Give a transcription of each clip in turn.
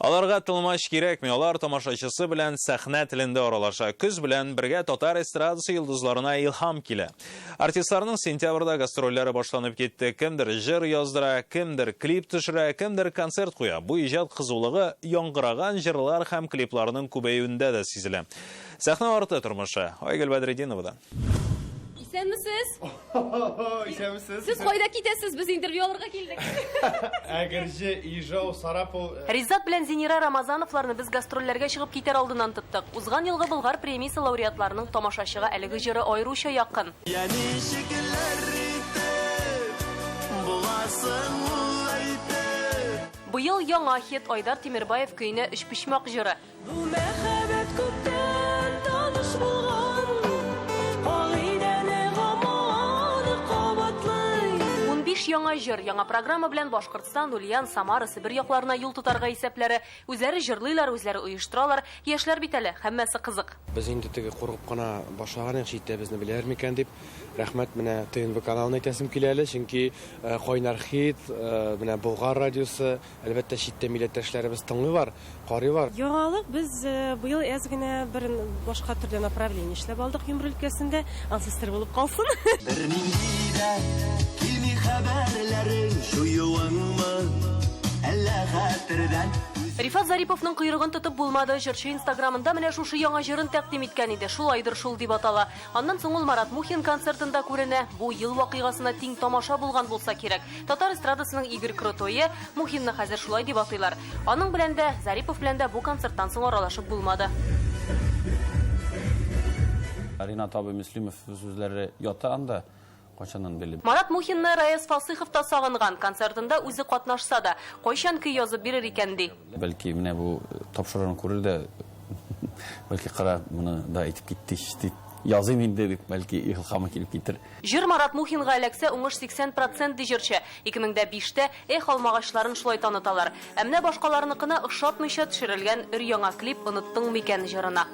Аларга тылмаш кирәкми, алар тамашачысы белән сәхнә телендә аралаша. Көз белән бергә татар эстрадасы йолдызларына илһам килә. Артистларның сентябрьдә гастрольләре башланып китте. Кемдер җыр яздыра, кемдер клип төшерә, кемдер концерт куя. Бу иҗат кызулыгы яңгыраган җырлар һәм клипларның күбәюендә дә сизелә. Сәхнә арты тормышы. Айгөл Бәдретдиновадан. Исәнмесез? Исәнмесез? Сез кайда китәсез? Без интервью алырга килдек. Әгерҗе, Ижау, Сарапул... Ризат белән Зинира Рамазановларны без гастрольләргә чыгып китәр алдыннан тоттык. Узган елгы Болгар премиясе лауреатларының тамашачыга әлеге җыры аеруча якын. Быел яңа хит Айдар Тимербаев көенә «Өч пичмак» җыры. 15 яңа җыр, яңа программа белән Башкортстан, Ульян, Самара, Сибир якларына юл тотарга исәпләре. Үзләре җырлыйлар, үзләре оештыралар. Яшьләр бит әле, һәммәсе кызык. Без инде теге куркып кына башлаган шиттә безне беләр микән дип, рәхмәт менә ТНВ каналына әйтәсем килә әле, чөнки Койнар хит, менә Болгар радиосы, әлбәттә читтә милләттәшләребез тыңлыйлар, карыйлар. Яңалык без быел әз генә бер башка төрдә направление эшләп алдык Юмр өлкәсендә, ансестр булып калсын. Рифат Зариповның койрыгын тотып булмады. Җырчы Инстаграмында менә шушы яңа җырын тәкъдим иткән иде. Шулайдыр шул дип атала. Аннан соң ул Марат Мухин концертында күренә. Бу ел вакыйгасына тиң тамаша булган булса кирәк. Татар эстрадасының Игорь Крутое Мухинны хәзер шулай дип атыйлар. Аның белән дә, Зарипов белән дә бу концерттан соң аралашып булмады. Ринат абый Муслимов сүзләре ята анда. Марат Мухинны Раис Фасыйхов та сагынган, концертында үзе катнашса да, кайчан көй язып бирер икән ди. Бәлки менә бу тапшырыгын күрер дә, бәлки кара моны да әйтеп китте, язым инде дип, бәлки илһамы килеп китер. Җыр Марат Мухинга эләксә, уңыш 80% ди җырчы. 2005-тә эх алмагачларын шулай таныталар. Ә менә башкаларыныкына ошатмыйча төшерелгән өр-яңа клип «Оныттың микән» җырына.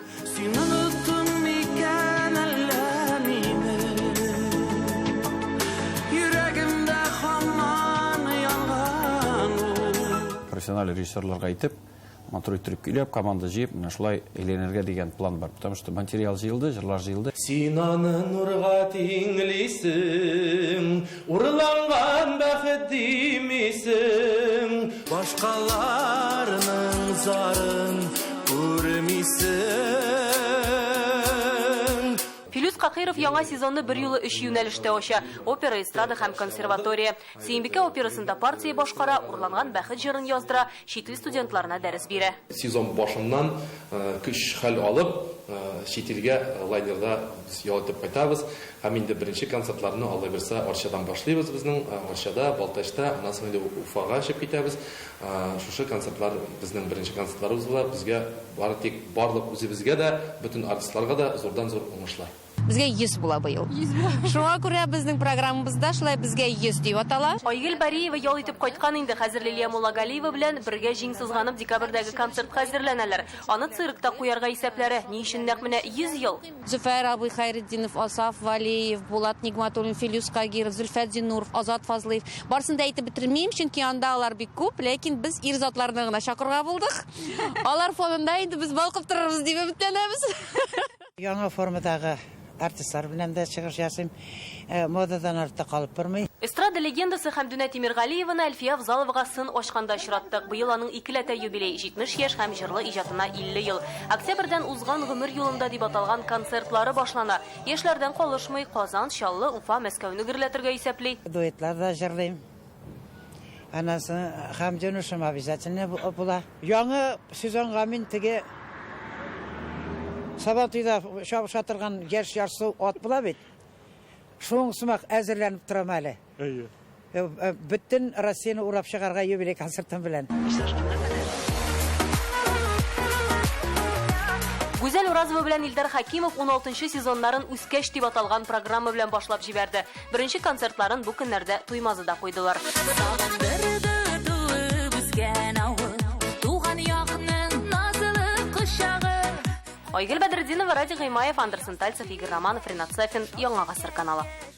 Профессиональ режиссерларга әйтеп, матур иттереп көйләп, команда җыеп, менә шулай әйләнергә дигән план бар. Потому что материал җыелды, җырлар җыелды. Син аны нурга тиңлисең, урланган бәхет димисең, башкаларның зарын күрмисең. Филюс Какиров яңа сезонны бер юлы 3 юнәлештә ача. Опера, эстрада һәм консерватория. Сөембикә операсында партия башкара, урланган бәхет җырын яздыра, чит ил студентларына дәрес бирә. Сезон башыннан көч хәл алып, чит илгә лайнерда ял итеп кайтабыз. Һәм инде беренче концертларны Алла берсә Арчадан башлыйбыз безнең, Арчада, Балтачта, аннан соң инде Уфага чыгып китәбез. Шушы концертлар безнең беренче концертларыбыз була. Безгә барлык үзебезгә дә, бөтен артистларга да зурдан-зур уңышлар. Безгә 100 була быел. Шуңа күрә безнең программабызда шулай безгә 100 дип атала. Айгөл Бариева ял итеп кайткан инде. Хәзер Лилия Муллагалиева белән бергә җиң сызганып декабрьдәге концерт хәзерләнәләр. Аны циркта куярга исәпләре. Ни өчен нәкъ менә 100 ел? Зөфәр абый Хайретдинов, Асаф Валиев, Булат Нигматуллин, Филюс Кагиров, Зөлфәт Зинуров, Азат Фазлыев. Барсын да әйтеп бетермим, чөнки анда алар бик күп, ләкин без ир-затларны гына чакырга булдык. Алар фонында инде без балкып торырбыз дип өметләнәбез. Яңа формадагы артистлар белән дә чыгыш ясыйм. Модадан артта калып тормый. Эстрада легендасы Хәмдүнә Тимергалиеваны Әлфия Авзаловага сын ачканда очраттык. Быел аның 2 юбилей, 70 яшь һәм җырлы иҗатына 50 ел. Октябрьдән узган гомер юлында дип аталган концертлары башлана. Яшьләрдән калышмый Казан, Чаллы, Уфа, Мәскәүне гөрләтергә исәпли. Дуэтларда җырлыйм. Анасы һәм җанышым обязательно була. Яңа сезонга мин теге Сабатыйда шатырган яшь ярсы ат була бит. Шуң сымак әзерләнеп торам әле. Бөтен Россияны урап чыгарга юбилей концертым белән. Гүзәл Уразова белән Илдар Хакимов 16-нчы сезоннарын үскәч дип аталган программа белән башлап җибәрде. Беренче концертларын бу көннәрдә Туймазыда куйдылар. Айгөл Бәдретдинова, Ради Гыймаев, Андерсон Тальцев, Игорь Романов, Ринат Сафин, Яңа гасыр каналы.